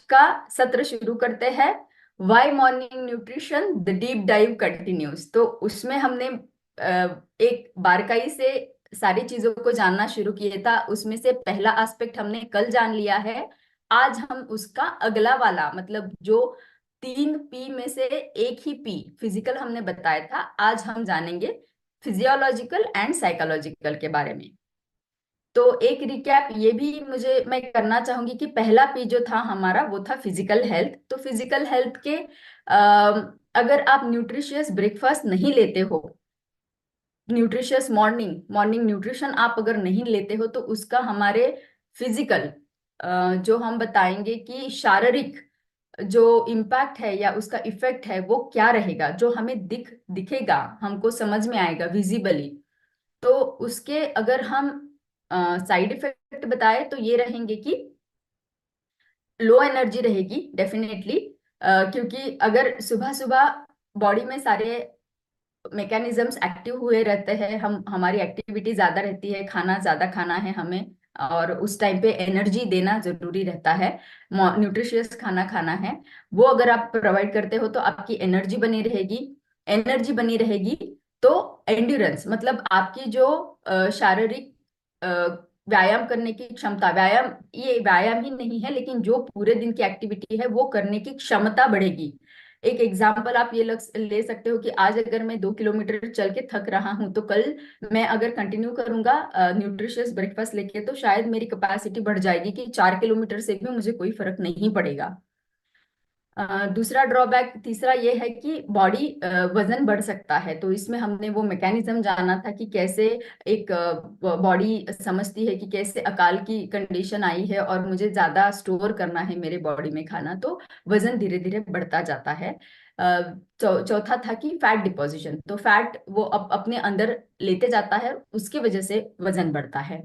का सत्र शुरू करते हैं। Why morning nutrition the deep dive continues. तो उसमें हमने एक बारकाई से सारी चीजों को जानना शुरू किया था। उसमें से पहला एस्पेक्ट हमने कल जान लिया है। आज हम उसका अगला वाला, मतलब जो 3 P में से एक ही पी फिजिकल हमने बताया था, आज हम जानेंगे फिजियोलॉजिकल एंड साइकोलॉजिकल के बारे में। तो एक रिकैप ये भी मैं करना चाहूंगी कि पहला पी जो था हमारा वो था फिजिकल हेल्थ। तो फिजिकल हेल्थ के अगर आप न्यूट्रिशियस ब्रेकफास्ट नहीं लेते हो, न्यूट्रिशियस मॉर्निंग मॉर्निंग न्यूट्रिशन आप अगर नहीं लेते हो, तो उसका हमारे फिजिकल जो हम बताएंगे कि शारीरिक जो इम्पैक्ट है या उसका इफेक्ट है वो क्या रहेगा, जो हमें दिखेगा, हमको समझ में आएगा विजिबली। तो उसके अगर हम साइड इफेक्ट बताए तो ये रहेंगे कि लो एनर्जी रहेगी डेफिनेटली, क्योंकि अगर सुबह सुबह बॉडी में सारे मैकेनिज्म्स एक्टिव हुए रहते हैं, हम हमारी एक्टिविटी ज्यादा रहती है, खाना ज्यादा खाना है हमें, और उस टाइम पे एनर्जी देना जरूरी रहता है, न्यूट्रिशियस खाना खाना है। वो अगर आप प्रोवाइड करते हो तो आपकी एनर्जी बनी रहेगी। एनर्जी बनी रहेगी तो एंड्योरेंस, मतलब आपकी जो शारीरिक व्यायाम करने की क्षमता, व्यायाम ये व्यायाम ही नहीं है लेकिन जो पूरे दिन की एक्टिविटी है वो करने की क्षमता बढ़ेगी। एक एग्जाम्पल आप ये ले सकते हो कि आज अगर मैं 2 किलोमीटर चल के थक रहा हूं, तो कल मैं अगर कंटिन्यू करूंगा न्यूट्रिशियस ब्रेकफास्ट लेके, तो शायद मेरी कैपेसिटी बढ़ जाएगी कि 4 किलोमीटर से भी मुझे कोई फर्क नहीं पड़ेगा। दूसरा ड्रॉबैक तीसरा ये है कि बॉडी वजन बढ़ सकता है। तो इसमें हमने वो मैकेनिज्म जाना था कि कैसे एक बॉडी समझती है कि कैसे अकाल की कंडीशन आई है और मुझे ज्यादा स्टोर करना है मेरे बॉडी में खाना, तो वजन धीरे धीरे बढ़ता जाता है। चौथा था कि फैट डिपोजिशन, तो फैट वो अपने अंदर लेते जाता है, उसकी वजह से वजन बढ़ता है।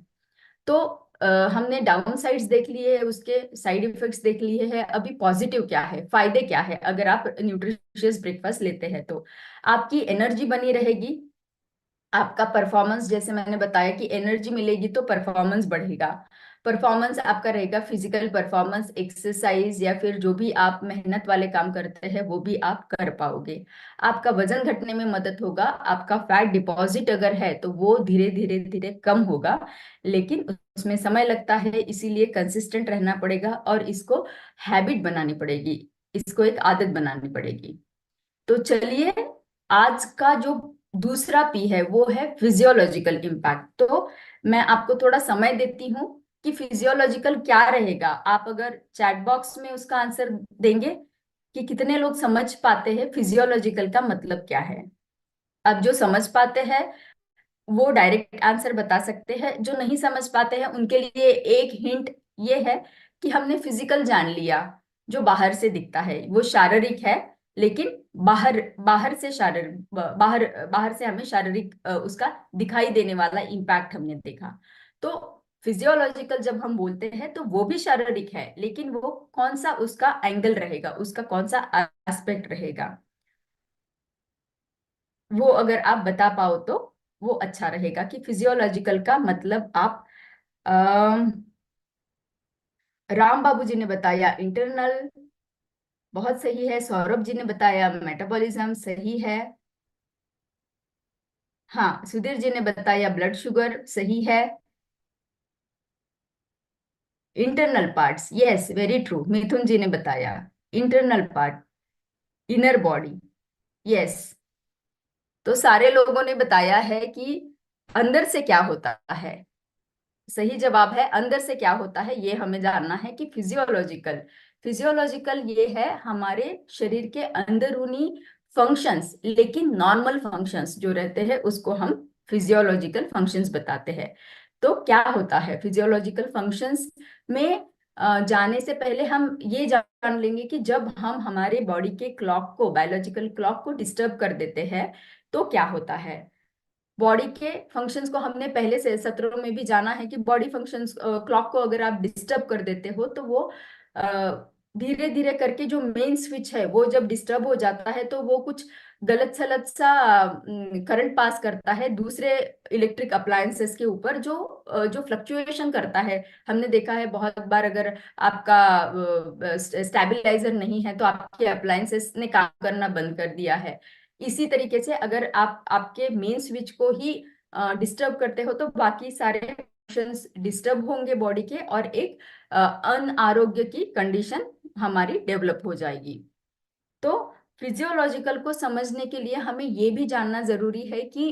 तो हमने डाउन साइड्स देख लिए है, उसके साइड इफेक्ट्स देख लिए हैं। अभी पॉजिटिव क्या है, फायदे क्या है अगर आप न्यूट्रिशियस ब्रेकफास्ट लेते हैं? तो आपकी एनर्जी बनी रहेगी, आपका परफॉर्मेंस, जैसे मैंने बताया कि एनर्जी मिलेगी तो परफॉर्मेंस बढ़ेगा। परफॉर्मेंस आपका रहेगा फिजिकल परफॉर्मेंस, एक्सरसाइज या फिर जो भी आप मेहनत वाले काम करते हैं वो भी आप कर पाओगे। आपका वजन घटने में मदद होगा। आपका फैट डिपॉजिट अगर है तो वो धीरे धीरे धीरे कम होगा, लेकिन उसमें समय लगता है, इसीलिए कंसिस्टेंट रहना पड़ेगा और इसको हैबिट बनानी पड़ेगी, इसको एक आदत बनानी पड़ेगी। तो चलिए, आज का जो दूसरा पी है वो है फिजियोलॉजिकल इम्पैक्ट। तो मैं आपको थोड़ा समय देती हूँ कि फिजियोलॉजिकल क्या रहेगा। आप अगर चैट बॉक्स में उसका आंसर देंगे कि कितने लोग समझ पाते हैं फिजियोलॉजिकल का मतलब क्या है। अब जो समझ पाते हैं वो डायरेक्ट आंसर बता सकते हैं, जो नहीं समझ पाते हैं उनके लिए एक हिंट ये है कि हमने फिजिकल जान लिया, जो बाहर से दिखता है वो शारीरिक है, लेकिन बाहर बाहर से शारीरिक, बाहर बाहर से हमें शारीरिक उसका दिखाई देने वाला इम्पैक्ट हमने देखा। तो फिजियोलॉजिकल जब हम बोलते हैं तो वो भी शारीरिक है, लेकिन वो कौन सा उसका एंगल रहेगा, उसका कौन सा एस्पेक्ट रहेगा, वो अगर आप बता पाओ तो वो अच्छा रहेगा कि फिजियोलॉजिकल का मतलब आप। अम, राम बाबू जी ने बताया इंटरनल, बहुत सही है। सौरभ जी ने बताया मेटाबॉलिज्म, सही है। हाँ, सुधीर जी ने बताया ब्लड शुगर, सही है। Internal parts, yes very true. Mithun ji ने बताया internal part, inner body, yes. तो सारे लोगों ने बताया है कि अंदर से क्या होता है। सही जवाब है अंदर से क्या होता है, ये हमें जानना है कि फिजियोलॉजिकल। फिजियोलॉजिकल ये है हमारे शरीर के अंदरूनी फंक्शंस, लेकिन नॉर्मल फंक्शंस जो रहते हैं उसको हम फिजियोलॉजिकल फंक्शंस बताते हैं। तो क्या होता है फिजियोलॉजिकल फंक्शंस में? जाने से पहले हम ये जान लेंगे कि जब हम हमारे बॉडी के क्लॉक को, बायोलॉजिकल क्लॉक को डिस्टर्ब कर देते हैं तो क्या होता है। बॉडी के फंक्शंस को हमने पहले से सत्रों में भी जाना है कि बॉडी फंक्शंस क्लॉक को अगर आप डिस्टर्ब कर देते हो तो वो धीरे धीरे करके जो मेन स्विच है वो जब डिस्टर्ब हो जाता है तो वो कुछ गलत सलत सा करंट पास करता है दूसरे इलेक्ट्रिक अप्लायंसेस के ऊपर, जो फ्लक्चुएशन करता है। हमने देखा है बहुत बार, अगर आपका स्टेबलाइजर नहीं है तो आपके अप्लायंसेस ने काम करना बंद कर दिया है। इसी तरीके से अगर आप आपके मेन स्विच को ही डिस्टर्ब करते हो तो बाकी सारे फंक्शंस डिस्टर्ब होंगे बॉडी के, और एक अनारोग्य की कंडीशन हमारी डेवलप हो जाएगी। तो फिजियोलॉजिकल को समझने के लिए हमें ये भी जानना जरूरी है कि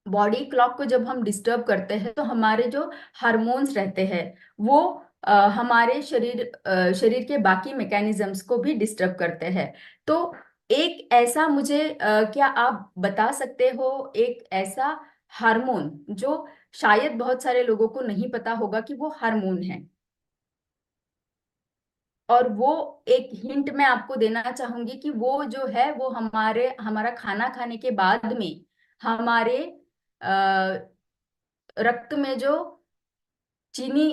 बॉडी क्लॉक को जब हम डिस्टर्ब करते हैं तो हमारे जो हार्मोन्स रहते हैं वो हमारे शरीर के बाकी मैकेनिज्म्स को भी डिस्टर्ब करते हैं। तो एक ऐसा मुझे क्या आप बता सकते हो, एक ऐसा हार्मोन जो शायद बहुत सारे लोगों को नहीं पता होगा कि वो हार्मोन है, और वो एक हिंट मैं आपको देना चाहूंगी कि वो जो है वो हमारा खाना खाने के बाद में हमारे रक्त में जो चीनी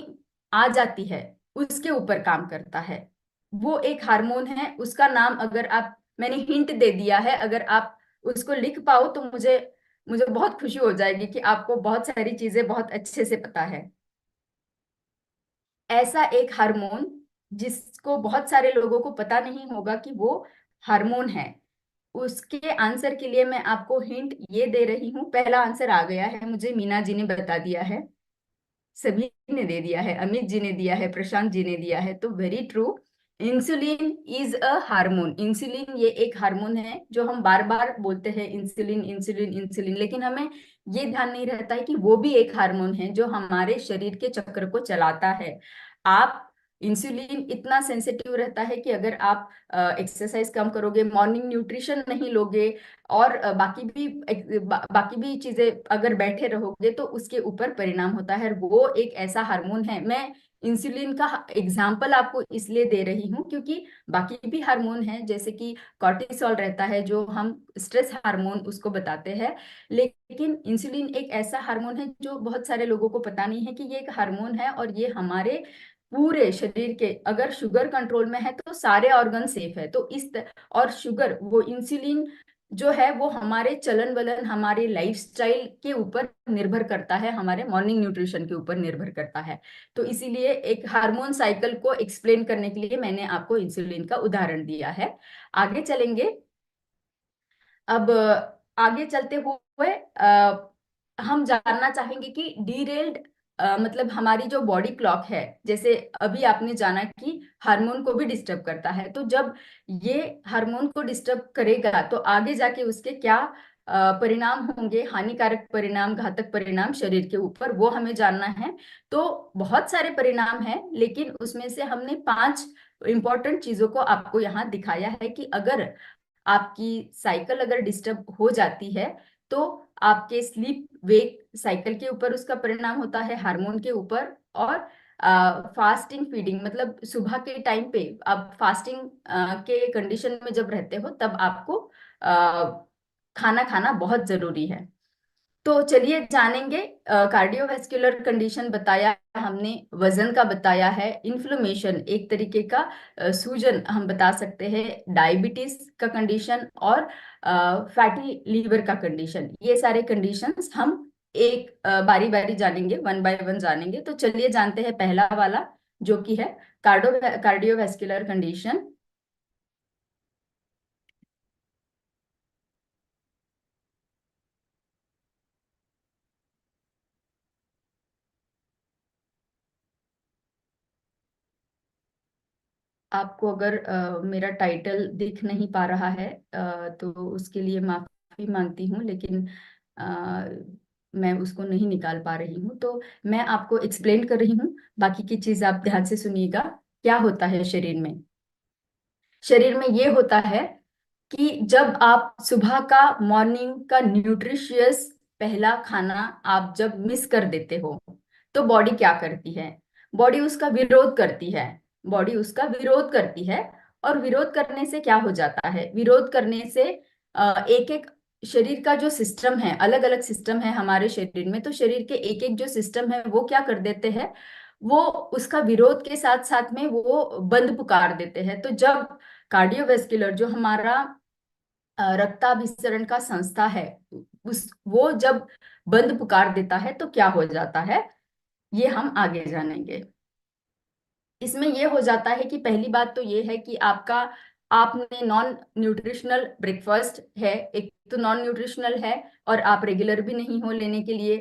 आ जाती है उसके ऊपर काम करता है। वो एक हार्मोन है, उसका नाम अगर आप, मैंने हिंट दे दिया है, अगर आप उसको लिख पाओ तो मुझे मुझे बहुत खुशी हो जाएगी कि आपको बहुत सारी चीजें बहुत अच्छे से पता है। ऐसा एक हार्मोन जिसको बहुत सारे लोगों को पता नहीं होगा कि वो हार्मोन है, उसके आंसर के लिए मैं आपको हिंट ये दे रही हूँ। पहला आंसर आ गया है, मुझे मीना जी ने बता दिया है, सभी ने दे दिया है, अमित जी ने दिया है, प्रशांत जी ने दिया है, तो very true. Insulin is a hormone. Insulin ये एक हार्मोन है जो हम बार बार बोलते हैं, इंसुलिन इंसुलिन इंसुलिन, लेकिन हमें ये ध्यान नहीं रहता है कि वो भी एक हार्मोन है जो हमारे शरीर के चक्र को चलाता है। आप इंसुलिन इतना सेंसिटिव रहता है कि अगर आप एक्सरसाइज कम करोगे, मॉर्निंग न्यूट्रिशन नहीं लोगे, और बाकी भी चीजें अगर बैठे रहोगे तो उसके ऊपर परिणाम होता है। वो एक ऐसा हार्मोन है। मैं इंसुलिन का एग्जाम्पल आपको इसलिए दे रही हूँ क्योंकि बाकी भी हार्मोन है, जैसे कि कॉर्टिसोल रहता है जो हम स्ट्रेस हार्मोन उसको बताते हैं। लेकिन इंसुलिन एक ऐसा हार्मोन है जो बहुत सारे लोगों को पता नहीं है कि ये एक हार्मोन है, और ये हमारे पूरे शरीर के, अगर शुगर कंट्रोल में है तो सारे ऑर्गन सेफ है। तो और शुगर, वो इंसुलिन जो है वो हमारे चलन वलन, हमारे लाइफस्टाइल के ऊपर निर्भर करता है, हमारे मॉर्निंग न्यूट्रिशन के ऊपर निर्भर करता है। तो इसीलिए एक हार्मोन साइकिल को एक्सप्लेन करने के लिए मैंने आपको इंसुलिन का उदाहरण दिया है। आगे चलेंगे। अब आगे चलते हुए हम जानना चाहेंगे कि डीरेल्ड मतलब हमारी जो बॉडी क्लॉक है, जैसे अभी आपने जाना कि हार्मोन को भी डिस्टर्ब करता है, तो जब ये हार्मोन को डिस्टर्ब करेगा तो आगे जाके उसके क्या परिणाम होंगे, हानिकारक परिणाम, घातक परिणाम शरीर के ऊपर, वो हमें जानना है। तो बहुत सारे परिणाम हैं, लेकिन उसमें से हमने 5 इंपॉर्टेंट चीजों को आपको यहाँ दिखाया है कि अगर आपकी साइकिल अगर डिस्टर्ब हो जाती है तो आपके स्लीप वेक साइकिल के ऊपर उसका परिणाम होता है, हार्मोन के ऊपर। और फास्टिंग फीडिंग, मतलब सुबह के टाइम पे आप फास्टिंग के कंडीशन में जब रहते हो तब आपको खाना खाना बहुत जरूरी है। तो चलिए जानेंगे। कार्डियोवैस्कुलर कंडीशन बताया हमने, वजन का बताया है, इन्फ्लेमेशन एक तरीके का सूजन हम बता सकते हैं, डायबिटीज का कंडीशन, और फैटी लीवर का कंडीशन। ये सारे कंडीशंस हम एक बारी बारी जानेंगे, वन बाय वन जानेंगे। तो चलिए जानते हैं पहला वाला, जो कि है कार्डियोवैस्कुलर कंडीशन। आपको अगर मेरा टाइटल दिख नहीं पा रहा है तो उसके लिए माफी मांगती हूँ, लेकिन अ, मैं उसको नहीं निकाल पा रही हूँ, तो मैं आपको एक्सप्लेन कर रही हूँ। बाकी की चीज आप ध्यान से सुनिएगा। क्या होता है शरीर में? शरीर में ये होता है कि जब आप सुबह का, मॉर्निंग का न्यूट्रिशियस पहला खाना आप जब मिस कर देते हो तो बॉडी क्या करती है? बॉडी उसका विरोध करती है। बॉडी उसका विरोध करती है। और विरोध करने से क्या हो जाता है? विरोध करने से एक एक शरीर का जो सिस्टम है, अलग अलग सिस्टम है हमारे शरीर में, तो शरीर के एक एक जो सिस्टम है वो क्या कर देते हैं, वो उसका विरोध के साथ साथ में वो बंद पुकार देते हैं। तो जब कार्डियोवेस्कुलर जो हमारा रक्ताभिसरण का संस्था है, उस वो जब बंद पुकार देता है तो क्या हो जाता है, ये हम आगे जानेंगे। इसमें ये हो जाता है कि पहली बात तो ये है कि आपका आपने नॉन न्यूट्रिशनल ब्रेकफास्ट है, एक तो नॉन न्यूट्रिशनल है, और आप रेगुलर भी नहीं हो लेने के लिए,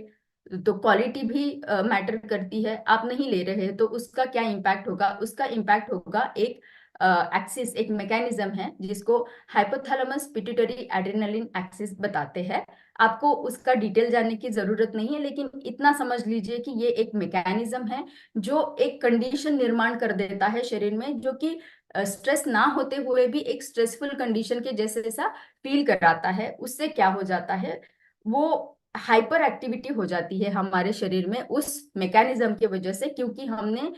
तो क्वालिटी भी मैटर करती है। आप नहीं ले रहे तो उसका क्या इम्पैक्ट होगा, उसका इम्पैक्ट होगा एक एक्सिस, एक मैकेनिज्म है जिसको हाइपोथैलेमस पिट्यूटरी एड्रेनलिन एक्सिस बताते हैं। आपको उसका डिटेल जानने की जरूरत नहीं है, लेकिन इतना समझ लीजिए कि ये एक मैकेनिज्म है जो एक कंडीशन निर्माण कर देता है शरीर में, जो कि स्ट्रेस ना होते हुए भी एक स्ट्रेसफुल कंडीशन के जैसे सा फील कराता है। उससे क्या हो जाता है, वो हाइपर एक्टिविटी हो जाती है हमारे शरीर में उस मैकेनिज्म की वजह से, क्योंकि हमने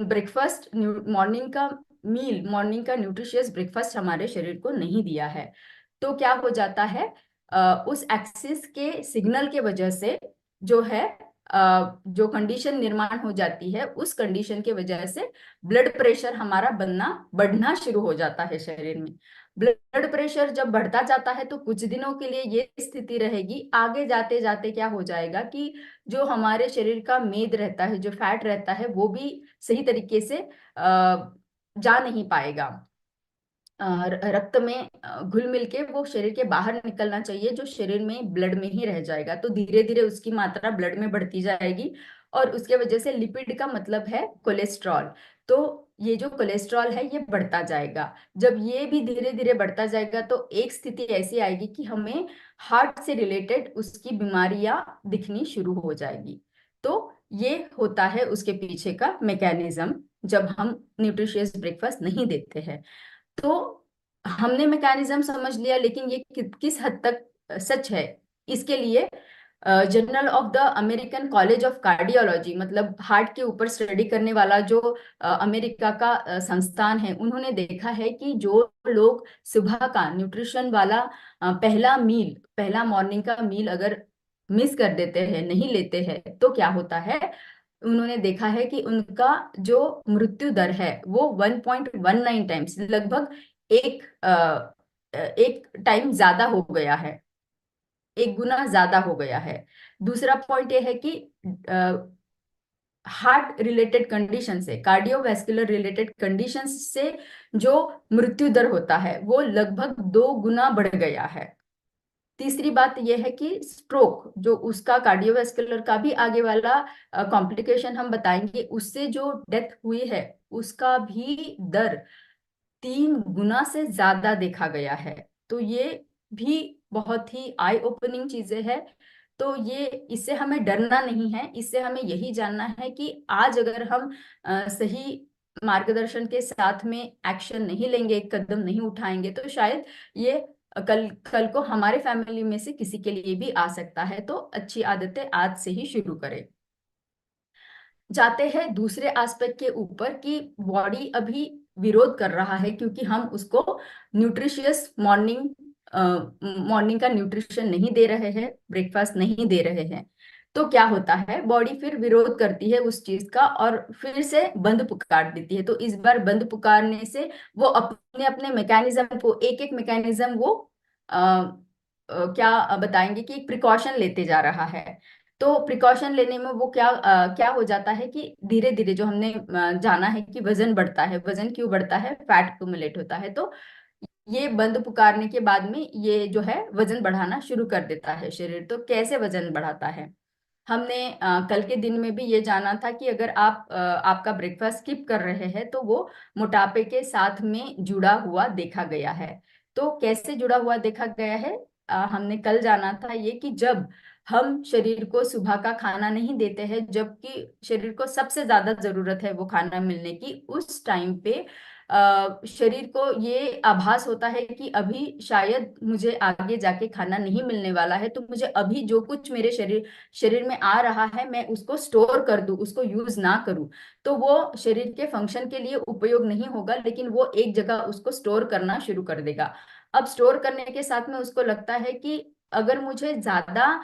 ब्रेकफास्ट, मॉर्निंग का न्यूट्रिशियस ब्रेकफास्ट हमारे शरीर को नहीं दिया है। तो क्या हो जाता है, उस एक्सिस के सिग्नल के वजह से जो है, जो कंडीशन निर्माण हो जाती है, उस कंडीशन की वजह से ब्लड प्रेशर हमारा बढ़ना शुरू हो जाता है शरीर में। ब्लड प्रेशर जब बढ़ता जाता है तो कुछ दिनों के लिए ये स्थिति रहेगी, आगे जाते जाते क्या हो जाएगा कि जो हमारे शरीर का मेद रहता है, जो फैट रहता है, वो भी सही तरीके से जा नहीं पाएगा। रक्त में घुल मिल के वो शरीर के बाहर निकलना चाहिए, जो शरीर में ब्लड में ही रह जाएगा। तो धीरे धीरे उसकी मात्रा ब्लड में बढ़ती जाएगी, और उसके वजह से लिपिड का मतलब है कोलेस्ट्रॉल। तो ये जो कोलेस्ट्रॉल है ये बढ़ता जाएगा। जब ये भी धीरे धीरे बढ़ता जाएगा तो एक स्थिति ऐसी आएगी कि हमें हार्ट से रिलेटेड उसकी बीमारियां दिखनी शुरू हो जाएगी। तो ये होता है उसके पीछे का मैकेनिज्म, जब हम न्यूट्रिशियस ब्रेकफास्ट नहीं देते हैं। तो हमने मैकेनिज्म समझ लिया, लेकिन ये किस हद तक सच है, इसके लिए journal of the American college of cardiology, मतलब हार्ट के ऊपर स्टडी करने वाला जो अमेरिका का संस्थान है, उन्होंने देखा है कि जो लोग सुबह का न्यूट्रिशन वाला पहला मॉर्निंग का मील अगर मिस कर देते हैं, नहीं लेते हैं, तो क्या होता है, उन्होंने देखा है कि उनका जो मृत्यु दर है वो 1.19 टाइम्स, लगभग एक एक टाइम ज्यादा हो गया है, एक गुना ज्यादा हो गया है। दूसरा पॉइंट ये है कि हार्ट रिलेटेड कंडीशन से, कार्डियोवैस्कुलर रिलेटेड कंडीशन से जो मृत्यु दर होता है वो लगभग 2 गुना बढ़ गया है। तीसरी बात यह है कि स्ट्रोक, जो उसका कार्डियोवैस्कुलर का भी आगे वाला कॉम्प्लिकेशन हम बताएंगे, उससे जो डेथ हुई है उसका भी दर 3 गुना से ज्यादा देखा गया है। तो ये भी बहुत ही आई ओपनिंग चीजें हैं। तो ये, इससे हमें डरना नहीं है, इससे हमें यही जानना है कि आज अगर हम सही मार्गदर्शन के साथ में एक्शन नहीं लेंगे, एक कदम नहीं उठाएंगे, तो शायद ये कल कल को हमारे फैमिली में से किसी के लिए भी आ सकता है। तो अच्छी आदतें आज से ही शुरू करें। जाते हैं दूसरे एस्पेक्ट के ऊपर कि बॉडी अभी विरोध कर रहा है, क्योंकि हम उसको न्यूट्रिशियस मॉर्निंग का न्यूट्रिशन नहीं दे रहे हैं, ब्रेकफास्ट नहीं दे रहे हैं। तो क्या होता है, बॉडी फिर विरोध करती है उस चीज का और फिर से बंद पुकार देती है। तो इस बार बंद पुकारने से वो अपने अपने मैकेनिज्म को, एक एक मैकेनिज्म वो क्या बताएंगे कि एक प्रिकॉशन लेते जा रहा है। तो प्रिकॉशन लेने में वो क्या हो जाता है कि धीरे धीरे, जो हमने जाना है कि वजन बढ़ता है, वजन क्यों बढ़ता है, फैट एक्यूमुलेट होता है। तो ये बंद पुकारने के बाद में ये जो है वजन बढ़ाना शुरू कर देता है शरीर। तो कैसे वजन बढ़ाता है, हमने कल के दिन में भी ये जाना था कि अगर आपका ब्रेकफास्ट स्किप कर रहे हैं तो वो मोटापे के साथ में जुड़ा हुआ देखा गया है। तो कैसे जुड़ा हुआ देखा गया है, हमने कल जाना था ये कि जब हम शरीर को सुबह का खाना नहीं देते हैं, जबकि शरीर को सबसे ज्यादा जरूरत है वो खाना मिलने की, उस टाइम पे शरीर को ये आभास होता है कि अभी शायद मुझे आगे जाके खाना नहीं मिलने वाला है, तो मुझे अभी जो कुछ मेरे शरीर शरीर में आ रहा है मैं उसको स्टोर कर दूं, उसको यूज ना करूं। तो वो शरीर के फंक्शन के लिए उपयोग नहीं होगा, लेकिन वो एक जगह उसको स्टोर करना शुरू कर देगा। अब स्टोर करने के साथ में उसको लगता है कि अगर मुझे ज्यादा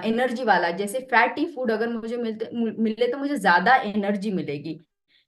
एनर्जी वाला, जैसे फैटी फूड अगर मुझे मिले तो मुझे ज्यादा एनर्जी मिलेगी।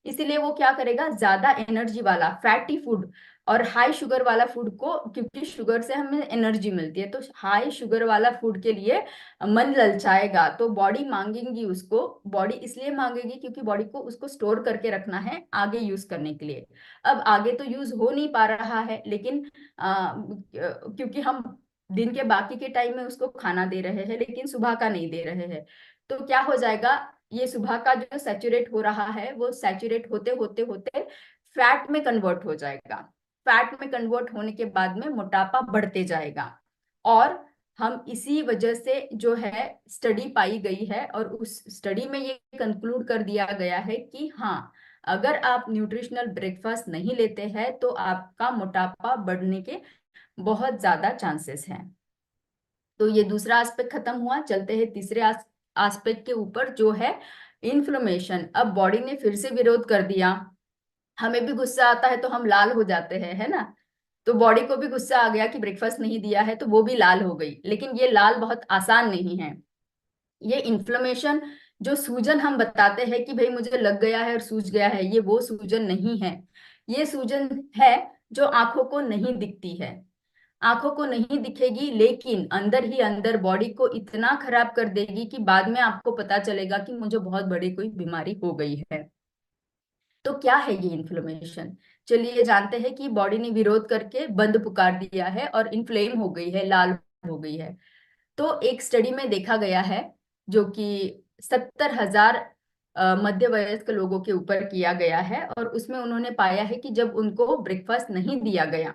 इसीलिए वो क्या करेगा, ज्यादा एनर्जी वाला फैटी फूड और हाई शुगर वाला फूड को, क्योंकि शुगर से हमें एनर्जी मिलती है, तो हाई शुगर वाला फूड के लिए मन ललचाएगा, तो बॉडी मांगेगी उसको। बॉडी इसलिए मांगेगी क्योंकि बॉडी को उसको स्टोर करके रखना है आगे यूज करने के लिए। अब आगे तो यूज हो नहीं पा रहा है, लेकिन क्योंकि हम दिन के बाकी के टाइम में उसको खाना दे रहे हैं लेकिन सुबह का नहीं दे रहे हैं, तो क्या हो जाएगा, ये सुबह का जो सैचुरेट हो रहा है वो सैचुरेट होते होते होते फैट में कन्वर्ट हो जाएगा। फैट में कन्वर्ट होने के बाद में मोटापा बढ़ते जाएगा। और हम इसी वजह से जो है स्टडी पाई गई है, और उस स्टडी में ये कंक्लूड कर दिया गया है कि हाँ, अगर आप न्यूट्रिशनल ब्रेकफास्ट नहीं लेते हैं तो आपका मोटापा बढ़ने के बहुत ज्यादा चांसेस हैं। तो ये दूसरा एस्पेक्ट खत्म हुआ, चलते हैं तीसरे एस्पेक्ट के ऊपर जो है इन्फ्लेमेशन। अब बॉडी ने फिर से विरोध कर दिया। हमें भी गुस्सा आता है तो हम लाल हो जाते हैं, है ना। तो बॉडी को भी गुस्सा आ गया कि ब्रेकफास्ट नहीं दिया है, तो वो भी लाल हो गई। लेकिन ये लाल बहुत आसान नहीं है। ये इन्फ्लेमेशन, जो सूजन हम बताते हैं कि भाई मुझे लग गया है और सूज गया है, ये वो सूजन नहीं है। ये सूजन है जो आंखों को नहीं दिखती है। आंखों को नहीं दिखेगी, लेकिन अंदर ही अंदर बॉडी को इतना खराब कर देगी कि बाद में आपको पता चलेगा कि मुझे बहुत बड़ी कोई बीमारी हो गई है। तो क्या है ये इन्फ्लेमेशन? चलिए जानते हैं कि बॉडी ने विरोध करके बंद पुकार दिया है और इन्फ्लेम हो गई है, लाल हो गई है। तो एक स्टडी में देखा गया है, जो कि 70,000 मध्य वयस्क लोगों के ऊपर किया गया है, और उसमें उन्होंने पाया है कि जब उनको ब्रेकफास्ट नहीं दिया गया,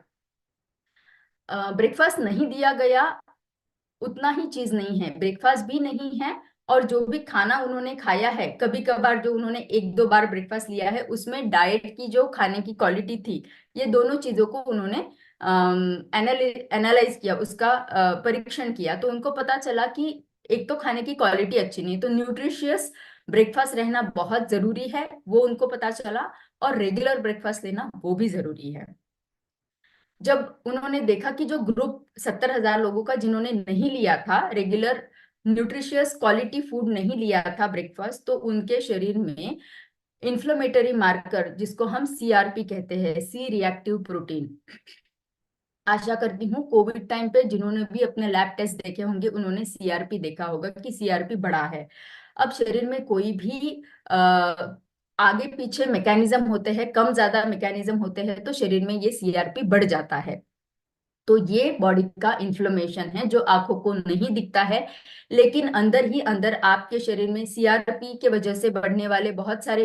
ब्रेकफास्ट नहीं दिया गया, उतना ही चीज नहीं है, ब्रेकफास्ट भी नहीं है, और जो भी खाना उन्होंने खाया है, कभी कभार जो उन्होंने एक दो बार ब्रेकफास्ट लिया है, उसमें डाइट की जो खाने की क्वालिटी थी, ये दोनों चीजों को उन्होंने एनालाइज किया, उसका परीक्षण किया, तो उनको पता चला कि एक तो खाने की क्वालिटी अच्छी नहीं, तो न्यूट्रिशियस ब्रेकफास्ट रहना बहुत जरूरी है, वो उनको पता चला। और रेगुलर ब्रेकफास्ट लेना वो भी जरूरी है। जब उन्होंने देखा कि जो ग्रुप 70,000 लोगों का जिन्होंने नहीं लिया था रेगुलर न्यूट्रिशियस क्वालिटी फूड, नहीं लिया था ब्रेकफास्ट, तो उनके शरीर में इन्फ्लेमेटरी मार्कर, जिसको हम सीआरपी कहते हैं, सी रिएक्टिव प्रोटीन, आशा करती हूँ कोविड टाइम पे जिन्होंने भी अपने लैब टेस्ट देखे होंगे उन्होंने सीआरपी देखा होगा कि सीआरपी बढ़ा है। अब शरीर में कोई भी आगे पीछे मैकेनिज्म होते हैं, कम ज्यादा मैकेनिज्म होते हैं, तो शरीर में ये सीआरपी बढ़ जाता है। तो ये बॉडी का इन्फ्लेमेशन है जो आंखों को नहीं दिखता है, लेकिन अंदर ही अंदर आपके शरीर में सीआरपी के वजह से बढ़ने वाले बहुत सारे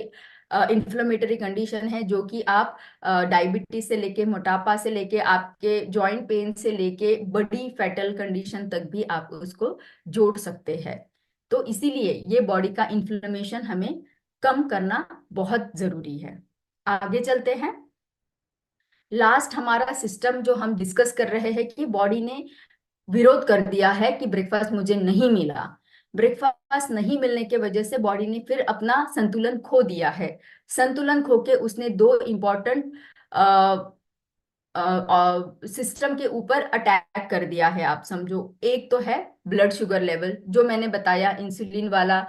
इन्फ्लेमेटरी कंडीशन है, जो कि आप डायबिटीज से लेके, मोटापा से लेके, आपके जॉइंट पेन से लेके, बड़ी फैटल कंडीशन तक भी आप उसको जोड़ सकते हैं। तो इसीलिए ये बॉडी का इन्फ्लेमेशन हमें कम करना बहुत जरूरी है। आगे चलते हैं। लास्ट हमारा सिस्टम जो हम डिस्कस कर रहे हैं कि बॉडी ने विरोध कर दिया है कि ब्रेकफास्ट मुझे नहीं मिला। ब्रेकफास्ट नहीं मिलने के वजह से बॉडी ने फिर अपना संतुलन खो दिया है। संतुलन खो के उसने दो इम्पोर्टेंट सिस्टम के ऊपर अटैक कर दिया है, आप समझो। एक तो है ब्लड शुगर लेवल, जो मैंने बताया इंसुलिन वाला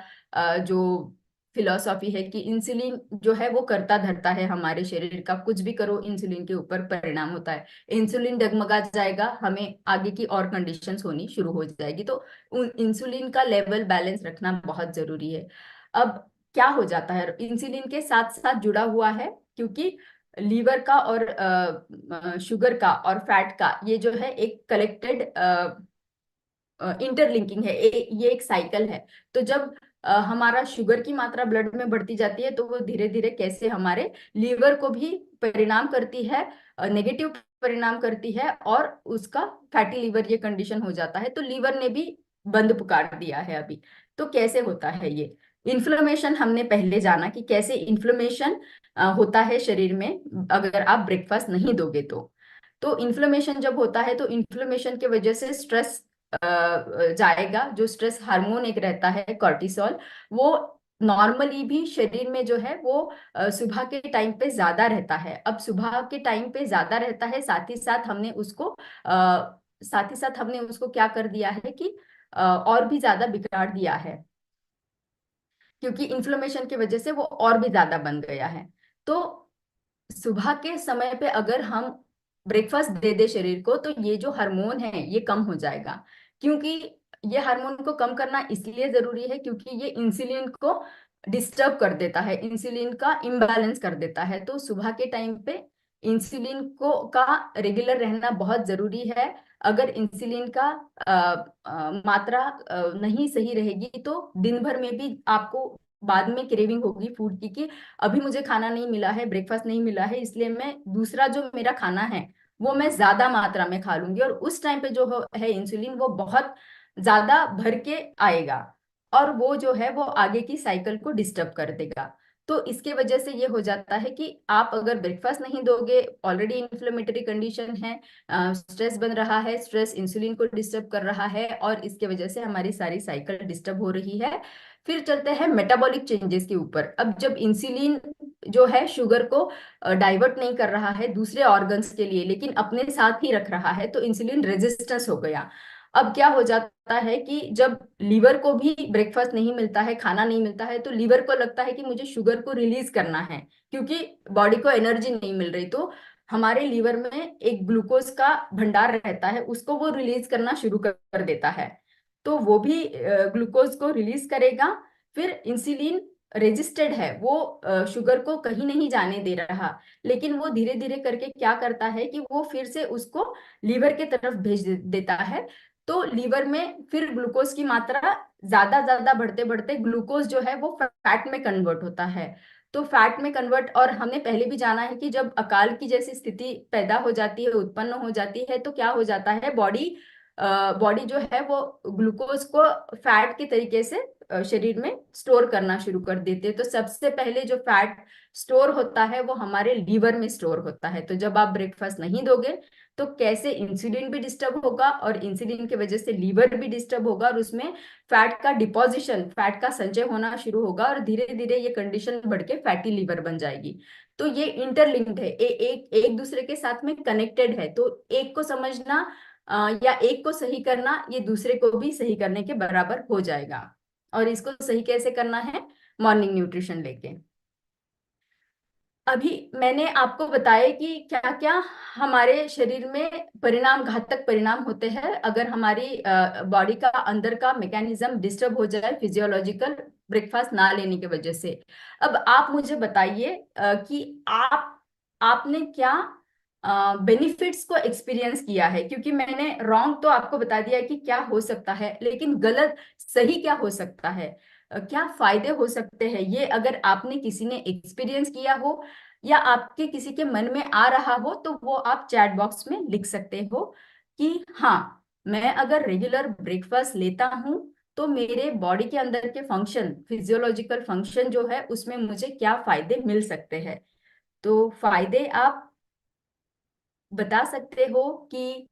जो फिलॉसफी है कि इंसुलिन जो है वो करता धरता है हमारे शरीर का, कुछ भी करो इंसुलिन के ऊपर परिणाम होता है। इंसुलिन डगमगा जाएगा, हमें आगे की और कंडीशंस होनी शुरू हो जाएगी। तो इंसुलिन का लेवल बैलेंस रखना बहुत जरूरी है। अब क्या हो जाता है, इंसुलिन के साथ साथ जुड़ा हुआ है, क्योंकि लीवर का और शुगर का और फैट का ये जो है एक कलेक्टेड इंटरलिंकिंग है, ये एक साइकिल है। तो जब हमारा शुगर की मात्रा ब्लड में बढ़ती जाती है, तो वो धीरे धीरे कैसे हमारे लीवर को भी परिणाम करती है, नेगेटिव परिणाम करती है, और उसका फैटी लीवर ये कंडीशन हो जाता है। तो लीवर ने भी बंद पुकार दिया है अभी। तो कैसे होता है ये इन्फ्लेमेशन? हमने पहले जाना कि कैसे इन्फ्लेमेशन होता है शरीर में अगर आप ब्रेकफास्ट नहीं दोगे तो इन्फ्लेमेशन जब होता है तो इन्फ्लेमेशन के वजह से स्ट्रेस जाएगा। जो स्ट्रेस हार्मोन एक रहता है कॉर्टिसोल, वो नॉर्मली भी शरीर में जो है वो सुबह के टाइम पे ज्यादा रहता है। अब सुबह के टाइम पे ज्यादा रहता है, साथ ही साथ हमने उसको क्या कर दिया है कि और भी ज्यादा बिगाड़ दिया है, क्योंकि इन्फ्लेमेशन की वजह से वो और भी ज्यादा बन गया है। तो सुबह के समय पे अगर हम ब्रेकफास्ट दे दे शरीर को, तो ये जो हार्मोन है ये कम हो जाएगा। क्योंकि ये हार्मोन को कम करना इसलिए जरूरी है क्योंकि ये इंसुलिन को डिस्टर्ब कर देता है, इंसुलिन का इम्बैलेंस कर देता है। तो सुबह के टाइम पे इंसुलिन को का रेगुलर रहना बहुत जरूरी है। अगर इंसुलिन का मात्रा नहीं सही रहेगी तो दिन भर में भी आपको बाद में क्रेविंग होगी फूड की, कि अभी मुझे खाना नहीं मिला है, ब्रेकफास्ट नहीं मिला है, इसलिए मैं दूसरा जो मेरा खाना है वो मैं ज्यादा मात्रा में खा लूंगी। और उस टाइम पे जो है इंसुलिन वो बहुत ज्यादा भर के आएगा, और वो जो है वो आगे की साइकिल को डिस्टर्ब कर देगा। तो इसके वजह से ये हो जाता है कि आप अगर ब्रेकफास्ट नहीं दोगे, ऑलरेडी इन्फ्लेमेटरी कंडीशन है, स्ट्रेस बन रहा है, स्ट्रेस इंसुलिन को डिस्टर्ब कर रहा है, और इसके वजह से हमारी सारी साइकिल डिस्टर्ब हो रही है। फिर चलते हैं मेटाबॉलिक चेंजेस के ऊपर। अब जब इंसुलिन जो है शुगर को डाइवर्ट नहीं कर रहा है दूसरे ऑर्गन्स के लिए, लेकिन अपने साथ ही रख रहा है, तो इंसुलिन रेजिस्टेंस हो गया। अब क्या हो जाता है कि जब लीवर को भी ब्रेकफास्ट नहीं मिलता है, खाना नहीं मिलता है, तो लीवर को लगता है कि मुझे शुगर को रिलीज करना है, क्योंकि बॉडी को एनर्जी नहीं मिल रही। तो हमारे लीवर में एक ग्लूकोज का भंडार रहता है, उसको वो रिलीज करना शुरू कर देता है। तो वो भी ग्लूकोज को रिलीज करेगा। फिर इंसुलिन रेजिस्टेड है, वो शुगर को कहीं नहीं जाने दे रहा, लेकिन वो धीरे धीरे करके क्या करता है कि वो फिर से उसको लीवर के तरफ भेज देता है। तो लीवर में फिर ग्लूकोज की मात्रा ज्यादा ज्यादा बढ़ते बढ़ते ग्लूकोज जो है वो फैट में कन्वर्ट होता है। तो फैट में कन्वर्ट, और हमने पहले भी जाना है कि जब अकाल की जैसी स्थिति पैदा हो जाती है, उत्पन्न हो जाती है, तो क्या हो जाता है, बॉडी बॉडी जो है वो ग्लूकोज को फैट के तरीके से शरीर में स्टोर करना शुरू कर देते हैं। तो सबसे पहले जो फैट स्टोर होता है वो हमारे लीवर में स्टोर होता है। तो जब आप ब्रेकफास्ट नहीं दोगे तो कैसे इंसुलिन भी डिस्टर्ब होगा, और इंसुलिन की वजह से लीवर भी डिस्टर्ब होगा, और उसमें फैट का डिपॉजिशन, फैट का संचय होना शुरू होगा, और धीरे धीरे ये कंडीशन बढ़ के फैटी लीवर बन जाएगी। तो ये इंटरलिंक्ड है, एक एक दूसरे के साथ में कनेक्टेड है। तो एक को समझना या एक को सही करना, ये दूसरे को भी सही करने के बराबर हो जाएगा। और इसको सही कैसे करना है, मॉर्निंग न्यूट्रिशन लेके। अभी मैंने आपको बताया कि क्या क्या हमारे शरीर में परिणाम, घातक परिणाम होते हैं अगर हमारी बॉडी का अंदर का मैकेनिज्म डिस्टर्ब हो जाए फिजियोलॉजिकल, ब्रेकफास्ट ना लेने की वजह से। अब आप मुझे बताइए कि आपने क्या बेनिफिट्स को एक्सपीरियंस किया है, क्योंकि मैंने रॉन्ग तो आपको बता दिया कि क्या हो सकता है, लेकिन गलत सही क्या हो सकता है, क्या फायदे हो सकते हैं, ये अगर आपने किसी ने एक्सपीरियंस किया हो या आपके किसी के मन में आ रहा हो, तो वो आप चैट बॉक्स में लिख सकते हो कि हाँ, मैं अगर रेगुलर ब्रेकफास्ट लेता हूँ तो मेरे बॉडी के अंदर के फंक्शन, फिजियोलॉजिकल फंक्शन जो है उसमें मुझे क्या फायदे मिल सकते हैं। तो फायदे आप बता सकते हो कि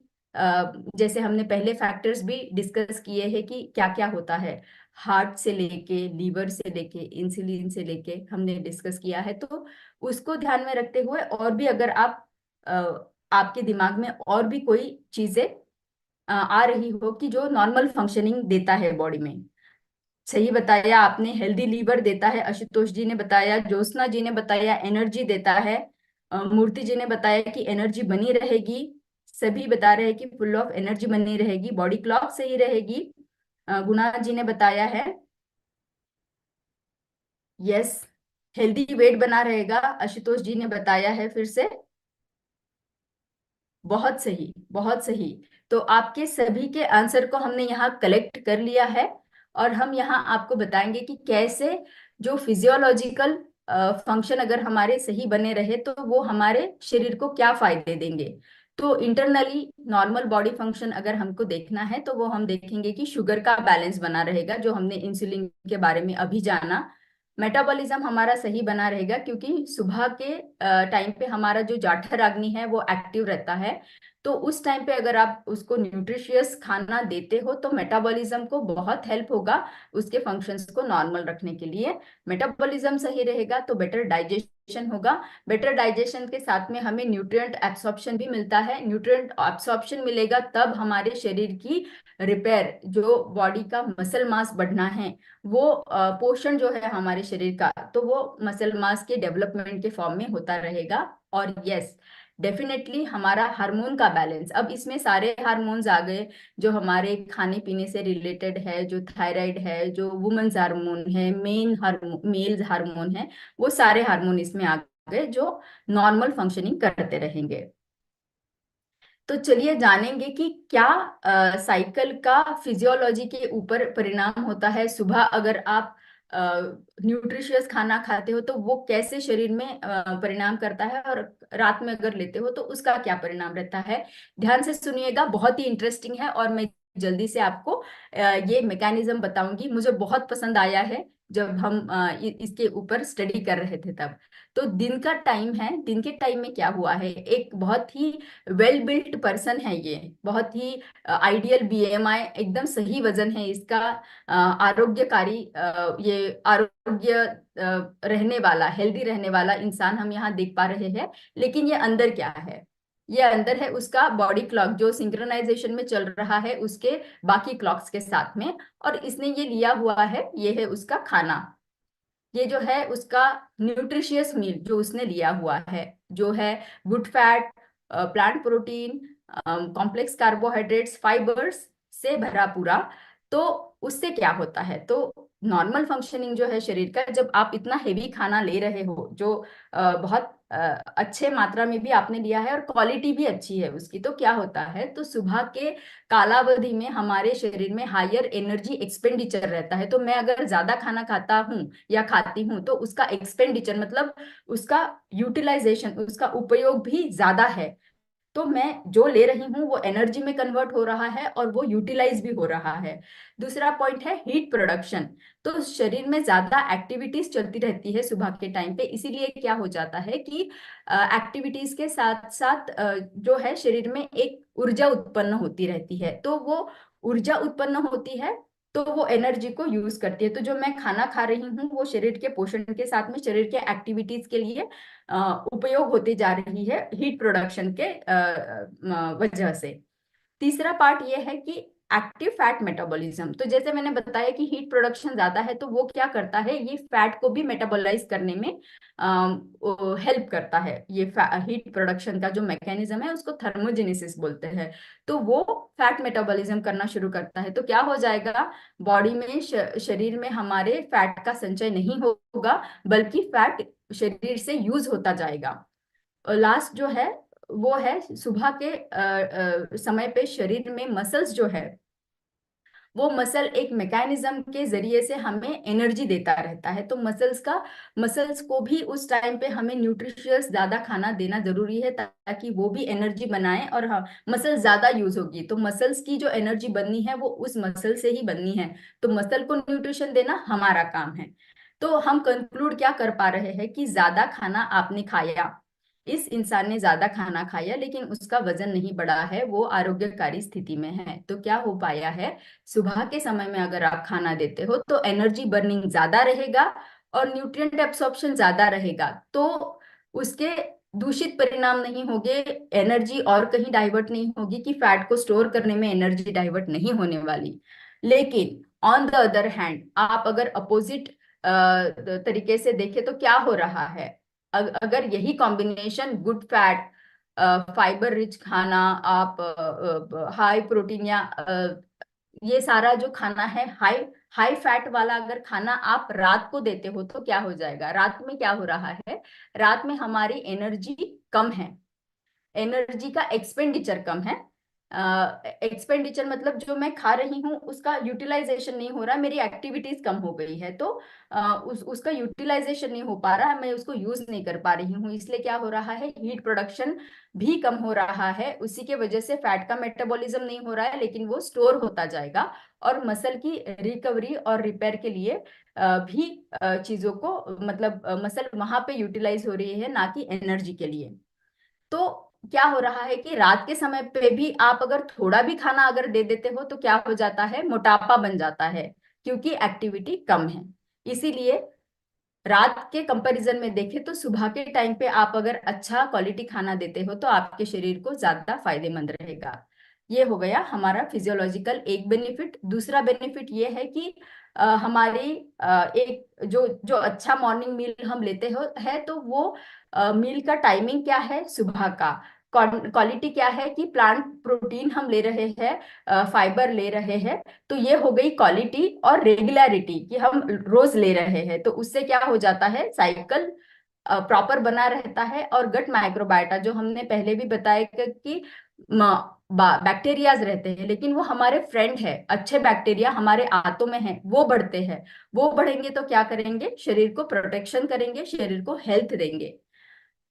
जैसे हमने पहले फैक्टर्स भी डिस्कस किए हैं कि क्या क्या होता है, हार्ट से लेके, लीवर से लेके, इंसुलिन से लेके हमने डिस्कस किया है। तो उसको ध्यान में रखते हुए, और भी अगर आप अ, आपके दिमाग में और भी कोई चीजें आ रही हो कि जो नॉर्मल फंक्शनिंग देता है बॉडी में। सही बताया आपने, हेल्दी लीवर देता है, आशुतोष जी ने बताया, ज्योत्सना जी ने बताया एनर्जी देता है, मूर्ति जी ने बताया कि एनर्जी बनी रहेगी, सभी बता रहे हैं कि फुल ऑफ एनर्जी बनी रहेगी, बॉडी क्लॉक सही रहेगी। गुणा जी ने बताया है, यस, हेल्दी वेट बना रहेगा, आशुतोष जी ने बताया है फिर से, बहुत सही, बहुत सही। तो आपके सभी के आंसर को हमने यहाँ कलेक्ट कर लिया है, और हम यहाँ आपको बताएंगे कि कैसे जो फिजियोलॉजिकल फंक्शन अगर हमारे सही बने रहे तो वो हमारे शरीर को क्या फायदे देंगे। तो इंटरनली नॉर्मल बॉडी फंक्शन अगर हमको देखना है तो वो हम देखेंगे कि शुगर का बैलेंस बना रहेगा, जो हमने इंसुलिन के बारे में अभी जाना। मेटाबॉलिज्म हमारा सही बना रहेगा, क्योंकि सुबह के टाइम पे हमारा जो जाठर अग्नि है वो एक्टिव रहता है। तो उस टाइम पे अगर आप उसको न्यूट्रिशियस खाना देते हो तो मेटाबॉलिज्म को बहुत हेल्प होगा उसके फंक्शंस को नॉर्मल रखने के लिए। मेटाबॉलिज्म सही रहेगा तो बेटर डाइजेशन डाइजेशन होगा। बेटर डाइजेशन के साथ में हमें न्यूट्रिएंट एब्सॉर्प्शन भी मिलता है। न्यूट्रिएंट एब्सॉर्प्शन मिलेगा तब हमारे शरीर की रिपेयर, जो बॉडी का मसल मास बढ़ना है, वो पोषण जो है हमारे शरीर का, तो वो मसल मास के डेवलपमेंट के फॉर्म में होता रहेगा। और यस, डेफिनेटली हमारा हार्मोन का बैलेंस, अब इसमें सारे हार्मोन्स आ गए जो हमारे खाने पीने से रिलेटेड है, जो थायराइड है, जो वुमेन्स हार्मोन है, मेन हार्मोन, मेल्स हार्मोन है, वो सारे हार्मोन इसमें आ गए जो नॉर्मल फंक्शनिंग करते रहेंगे। तो चलिए जानेंगे कि क्या साइकिल का फिजियोलॉजी के ऊपर परिणाम होता है। सुबह अगर आप न्यूट्रिशियस खाना खाते हो तो वो कैसे शरीर में परिणाम करता है, और रात में अगर लेते हो तो उसका क्या परिणाम रहता है। ध्यान से सुनिएगा, बहुत ही इंटरेस्टिंग है, और मैं जल्दी से आपको ये मैकेनिज्म बताऊंगी। मुझे बहुत पसंद आया है जब हम इसके ऊपर स्टडी कर रहे थे तब। तो दिन का टाइम है, दिन के टाइम में क्या हुआ है, एक बहुत ही वेल बिल्ट पर्सन है ये, बहुत ही आइडियल बीएमआई, एकदम सही वजन है इसका, आरोग्यकारी, ये आरोग्य रहने वाला, हेल्दी रहने वाला इंसान हम यहाँ देख पा रहे हैं। लेकिन ये अंदर क्या है, ये अंदर है उसका बॉडी क्लॉक जो सिंक्रोनाइजेशन में चल रहा है उसके बाकी क्लॉक्स के साथ में। और इसने ये लिया हुआ है, ये है उसका खाना, ये जो है उसका न्यूट्रिशियस मील जो उसने लिया हुआ है, जो है good fat, plant protein, complex carbohydrates, fibres से भरा पूरा। तो उससे क्या होता है, तो नॉर्मल फंक्शनिंग जो है शरीर का, जब आप इतना हेवी खाना ले रहे हो, जो बहुत अच्छे मात्रा में भी आपने लिया है और क्वालिटी भी अच्छी है उसकी, तो क्या होता है, तो सुबह के कालावधि में हमारे शरीर में हायर एनर्जी एक्सपेंडिचर रहता है। तो मैं अगर ज्यादा खाना खाता हूँ या खाती हूँ तो उसका एक्सपेंडिचर मतलब उसका यूटिलाइजेशन, उसका उपयोग भी ज्यादा है। तो मैं जो ले रही हूँ वो एनर्जी में कन्वर्ट हो रहा है और वो यूटिलाइज भी हो रहा है। दूसरा पॉइंट है हीट प्रोडक्शन। तो शरीर में ज्यादा एक्टिविटीज चलती रहती है सुबह के टाइम पे, इसीलिए क्या हो जाता है कि एक्टिविटीज के साथ साथ जो है शरीर में एक ऊर्जा उत्पन्न होती रहती है। तो वो ऊर्जा उत्पन्न होती है तो वो एनर्जी को यूज करती है। तो जो मैं खाना खा रही हूँ वो शरीर के पोषण के साथ में शरीर के एक्टिविटीज के लिए उपयोग होती जा रही है हीट प्रोडक्शन के वजह से। तीसरा पार्ट ये है कि एक्टिव फैट मेटाबॉलिज्म। तो जैसे मैंने बताया कि हीट प्रोडक्शन ज्यादा है तो वो क्या करता है, ये फैट को भी मेटाबोलाइज करने में हेल्प करता है। ये हीट प्रोडक्शन का जो मैकेनिज्म है उसको थर्मोजेनेसिस बोलते हैं। तो वो फैट मेटाबॉलिज्म करना शुरू करता है तो क्या हो जाएगा, बॉडी में शरीर में हमारे फैट का संचय नहीं होगा, बल्कि फैट शरीर से यूज होता जाएगा। लास्ट जो है वो है सुबह के समय पे शरीर में मसल्स जो है, वो मसल एक मैकेनिज्म के जरिए से हमें एनर्जी देता रहता है। तो मसल्स को भी उस टाइम पे हमें न्यूट्रिशियस ज्यादा खाना देना जरूरी है ताकि वो भी एनर्जी बनाए, और हाँ, मसल ज्यादा यूज होगी तो मसल्स की जो एनर्जी बननी है वो उस मसल से ही बननी है। तो मसल को न्यूट्रिशन देना हमारा काम है। तो हम कंक्लूड क्या कर पा रहे हैं कि ज्यादा खाना आपने खाया, इस इंसान ने ज्यादा खाना खाया लेकिन उसका वजन नहीं बढ़ा है, वो आरोग्यकारी स्थिति में है। तो क्या हो पाया है, सुबह के समय में अगर आप खाना देते हो तो एनर्जी बर्निंग ज्यादा रहेगा और न्यूट्रिएंट एब्सॉर्प्शन ज्यादा रहेगा। तो उसके दूषित परिणाम नहीं होंगे, एनर्जी और कहीं डाइवर्ट नहीं होगी कि फैट को स्टोर करने में एनर्जी डाइवर्ट नहीं होने वाली। लेकिन ऑन द अदर हैंड आप अगर अपोजिट तरीके से देखें तो क्या हो रहा है, अगर यही combination good fat, fibre rich खाना, आप हाई प्रोटीन या ये सारा जो खाना है हाई हाई फैट वाला अगर खाना आप रात को देते हो तो क्या हो जाएगा, रात में क्या हो रहा है, रात में हमारी एनर्जी कम है, एनर्जी का एक्सपेंडिचर कम है। एक्सपेंडिचर मतलब जो मैं खा रही हूँ उसका यूटिलाइजेशन नहीं हो रहा, मेरी एक्टिविटीज कम हो गई है तो उसका यूटिलाइजेशन नहीं हो पा रहा है, मैं उसको यूज नहीं कर पा रही हूँ, इसलिए क्या हो रहा है, हीट प्रोडक्शन भी कम हो रहा है। उसी के वजह से फैट का मेटाबॉलिज्म नहीं हो रहा है लेकिन वो स्टोर होता जाएगा, और मसल की रिकवरी और रिपेयर के लिए भी चीजों को मतलब मसल वहां पे यूटिलाइज हो रही है ना कि एनर्जी के लिए। तो क्या हो रहा है कि रात के समय पे भी आप अगर थोड़ा भी खाना अगर दे देते हो तो क्या हो जाता है, मोटापा बन जाता है क्योंकि एक्टिविटी कम है। इसीलिए रात के कंपैरिजन में देखें तो सुबह के टाइम पे आप अगर अच्छा क्वालिटी खाना देते हो तो आपके शरीर को ज्यादा फायदेमंद रहेगा। ये हो गया हमारा फिजियोलॉजिकल एक बेनिफिट। दूसरा बेनिफिट ये है कि हमारी एक जो जो अच्छा मॉर्निंग मील हम लेते हो है तो वो मील का टाइमिंग क्या है, सुबह का क्वालिटी क्या है कि प्लांट प्रोटीन हम ले रहे हैं, फाइबर ले रहे हैं। तो ये हो गई क्वालिटी और रेगुलरिटी कि हम रोज ले रहे हैं, तो उससे क्या हो जाता है, साइकिल प्रॉपर बना रहता है। और गट माइक्रोबायोटा जो हमने पहले भी बताया कि बैक्टीरियाज रहते हैं, लेकिन वो हमारे फ्रेंड है, अच्छे बैक्टीरिया हमारे आंतों में है, वो बढ़ते हैं। वो बढ़ेंगे तो क्या करेंगे, शरीर को प्रोटेक्शन करेंगे, शरीर को हेल्थ देंगे।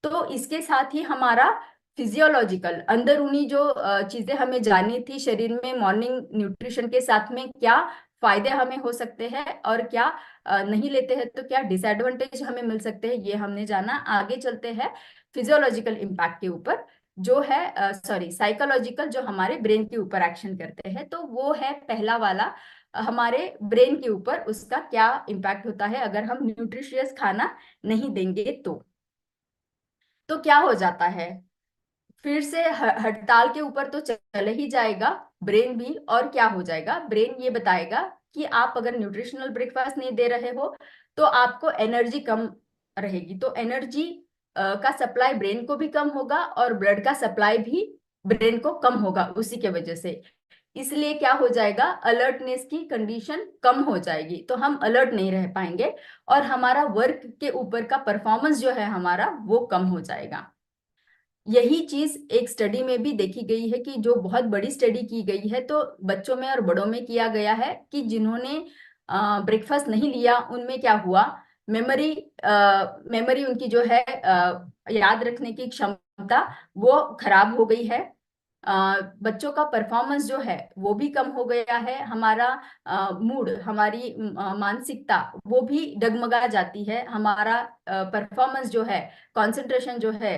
तो इसके साथ ही हमारा फिजियोलॉजिकल अंदरूनी जो चीजें हमें जाननी थी शरीर में मॉर्निंग न्यूट्रिशन के साथ में क्या फायदे हमें हो सकते हैं और क्या नहीं लेते हैं तो क्या डिसएडवांटेज हमें मिल सकते हैं, ये हमने जाना। आगे चलते हैं फिजियोलॉजिकल इम्पैक्ट के ऊपर, जो है सॉरी साइकोलॉजिकल, जो हमारे ब्रेन के ऊपर एक्शन करते हैं। तो वो है पहला वाला, हमारे ब्रेन के ऊपर उसका क्या इम्पैक्ट होता है अगर हम न्यूट्रिशियस खाना नहीं देंगे तो क्या हो जाता है। फिर से हड़ताल के ऊपर तो चले ही जाएगा ब्रेन भी। और क्या हो जाएगा, ब्रेन ये बताएगा कि आप अगर न्यूट्रिशनल ब्रेकफास्ट नहीं दे रहे हो तो आपको एनर्जी कम रहेगी। तो एनर्जी का सप्लाई ब्रेन को भी कम होगा और ब्लड का सप्लाई भी ब्रेन को कम होगा उसी के वजह से। इसलिए क्या हो जाएगा, अलर्टनेस की कंडीशन कम हो जाएगी, तो हम अलर्ट नहीं रह पाएंगे और हमारा वर्क के ऊपर का परफॉर्मेंस जो है हमारा वो कम हो जाएगा। यही चीज एक स्टडी में भी देखी गई है कि जो बहुत बड़ी स्टडी की गई है तो बच्चों में और बड़ों में किया गया है कि जिन्होंने ब्रेकफास्ट नहीं लिया उनमें क्या हुआ, मेमोरी मेमोरी उनकी जो है याद रखने की क्षमता वो खराब हो गई है। बच्चों का परफॉर्मेंस जो है वो भी कम हो गया है। हमारा मूड, हमारी मानसिकता वो भी डगमगा जाती है। हमारा परफॉर्मेंस जो है, कंसंट्रेशन जो है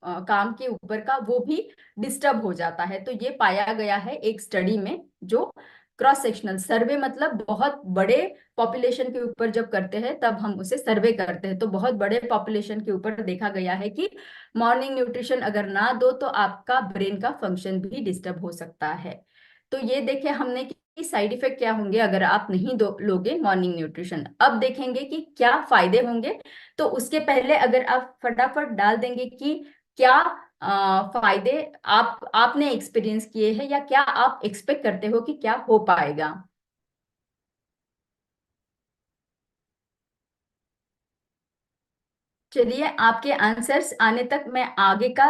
काम के ऊपर का वो भी डिस्टर्ब हो जाता है। तो ये पाया गया है एक स्टडी में, जो क्रॉस सेक्शनल सर्वे, मतलब बहुत बड़े पॉपुलेशन के ऊपर जब करते हैं तब हम उसे सर्वे करते हैं, तो बहुत बड़े पॉपुलेशन के ऊपर देखा गया है कि मॉर्निंग न्यूट्रिशन अगर ना दो तो आपका ब्रेन का फंक्शन भी डिस्टर्ब हो सकता है। तो ये देखे हमने कि साइड इफेक्ट क्या होंगे अगर आप नहीं दो लोगे मॉर्निंग न्यूट्रिशन। अब देखेंगे कि क्या फायदे होंगे। तो उसके पहले अगर आप फटाफट डाल देंगे कि क्या फायदे आपने एक्सपीरियंस किए हैं या क्या आप एक्सपेक्ट करते हो कि क्या हो पाएगा। चलिए, आपके आंसर्स आने तक मैं आगे का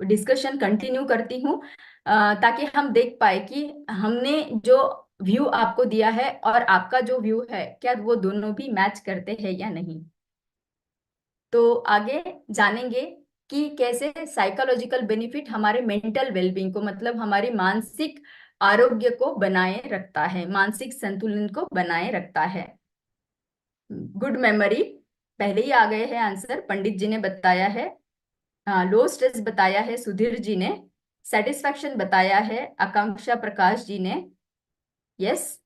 डिस्कशन कंटिन्यू करती हूँ, ताकि हम देख पाए कि हमने जो व्यू आपको दिया है और आपका जो व्यू है क्या वो दोनों भी मैच करते हैं या नहीं। तो आगे जानेंगे कि कैसे साइकोलॉजिकल बेनिफिट हमारे मेंटल वेलबींग को, मतलब हमारी मानसिक आरोग्य को बनाए रखता है, मानसिक संतुलन को बनाए रखता है। गुड मेमोरी पहले ही आ गए हैं आंसर, पंडित जी ने बताया है। लो स्ट्रेस बताया है सुधीर जी ने। सेटिस्फैक्शन बताया है आकांक्षा प्रकाश जी ने। यस,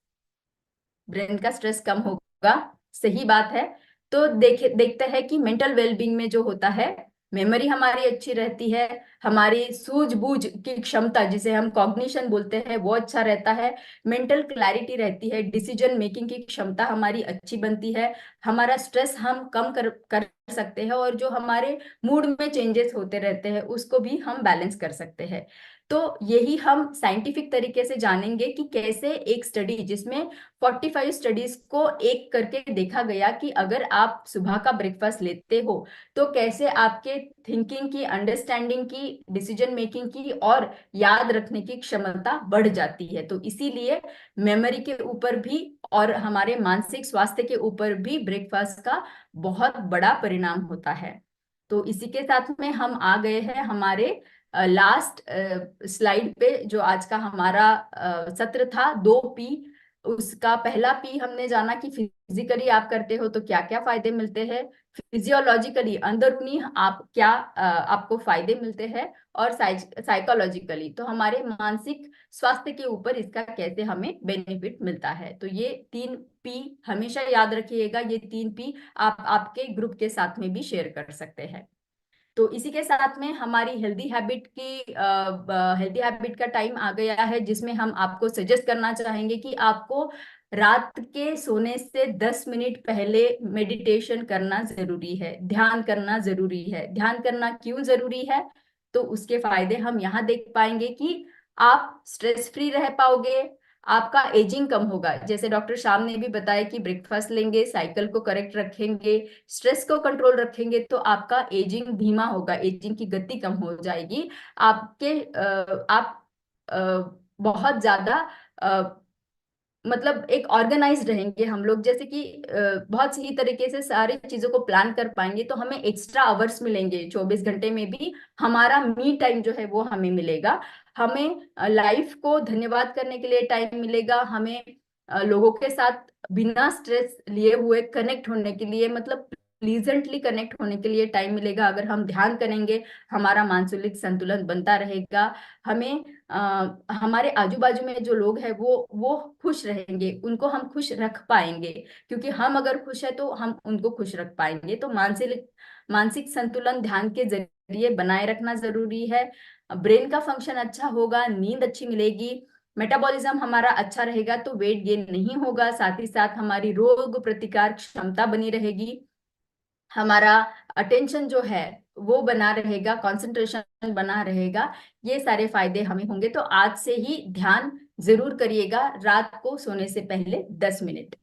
ब्रेन का स्ट्रेस कम होगा, सही बात है। तो देखते हैं कि मेंटल वेलबींग में जो होता है, मेमोरी हमारी अच्छी रहती है, हमारी सूझबूझ की क्षमता जिसे हम कॉग्निशन बोलते हैं वो अच्छा रहता है, मेंटल क्लैरिटी रहती है, डिसीजन मेकिंग की क्षमता हमारी अच्छी बनती है, हमारा स्ट्रेस हम कम कर सकते हैं और जो हमारे मूड में चेंजेस होते रहते हैं उसको भी हम बैलेंस कर सकते हैं। तो यही हम साइंटिफिक तरीके से जानेंगे कि कैसे एक स्टडी जिसमें 45 स्टडीज को एक करके देखा गया कि अगर आप सुबह का ब्रेकफास्ट लेते हो तो कैसे आपके थिंकिंग की, अंडरस्टैंडिंग की, डिसीजन मेकिंग की और याद रखने की क्षमता बढ़ जाती है। तो इसीलिए मेमोरी के ऊपर भी और हमारे मानसिक स्वास्थ्य के ऊपर भी ब्रेकफास्ट का बहुत बड़ा परिणाम होता है। तो इसी के साथ में हम आ गए हैं हमारे लास्ट स्लाइड पे, जो आज का हमारा सत्र था 2 पी। उसका पहला पी हमने जाना कि फिजिकली आप करते हो तो क्या क्या फायदे मिलते हैं। फिजियोलॉजिकली अंदरूनी आप क्या आपको फायदे मिलते हैं, और साइकोलॉजिकली तो हमारे मानसिक स्वास्थ्य के ऊपर इसका कैसे हमें बेनिफिट मिलता है। तो ये 3 P हमेशा याद रखिएगा, ये 3 P आप आपके ग्रुप के साथ में भी शेयर कर सकते हैं। तो इसी के साथ में हमारी हेल्दी हैबिट का टाइम आ गया है, जिसमें हम आपको सजेस्ट करना चाहेंगे कि आपको रात के सोने से 10 मिनट पहले मेडिटेशन करना जरूरी है, ध्यान करना जरूरी है। ध्यान करना क्यों जरूरी है, तो उसके फायदे हम यहाँ देख पाएंगे कि आप स्ट्रेस फ्री रह पाओगे, आपका एजिंग कम होगा। जैसे डॉक्टर श्याम ने भी बताया कि ब्रेकफास्ट लेंगे, साइकिल को करेक्ट रखेंगे, स्ट्रेस को कंट्रोल रखेंगे, तो आपका एजिंग धीमा होगा, एजिंग की गति कम हो जाएगी। आप बहुत ज्यादा मतलब एक ऑर्गेनाइज्ड रहेंगे हम लोग, जैसे कि बहुत सही तरीके से सारी चीजों को प्लान कर पाएंगे। तो हमें एक्स्ट्रा आवर्स मिलेंगे 24 घंटे में भी, हमारा मी टाइम जो है वो हमें मिलेगा। हमें लाइफ को धन्यवाद करने के लिए टाइम मिलेगा, हमें लोगों के साथ बिना स्ट्रेस लिए हुए कनेक्ट होने के लिए, मतलब प्लीजेंटली कनेक्ट होने के लिए टाइम मिलेगा। अगर हम ध्यान करेंगे, हमारा मानसिक संतुलन बनता रहेगा। हमें हमारे आजू बाजू में जो लोग हैं वो खुश रहेंगे, उनको हम खुश रख पाएंगे, क्योंकि हम अगर खुश है तो हम उनको खुश रख पाएंगे। तो मानसिक मानसिक संतुलन ध्यान के जरिए बनाए रखना जरूरी है। ब्रेन का फंक्शन अच्छा होगा, नींद अच्छी मिलेगी, मेटाबॉलिज्म हमारा अच्छा रहेगा, तो वेट गेन नहीं होगा। साथ ही साथ हमारी रोग प्रतिकार क्षमता बनी रहेगी, हमारा अटेंशन जो है वो बना रहेगा, कंसंट्रेशन बना रहेगा। ये सारे फायदे हमें होंगे। तो आज से ही ध्यान जरूर करिएगा रात को सोने से पहले 10 मिनट।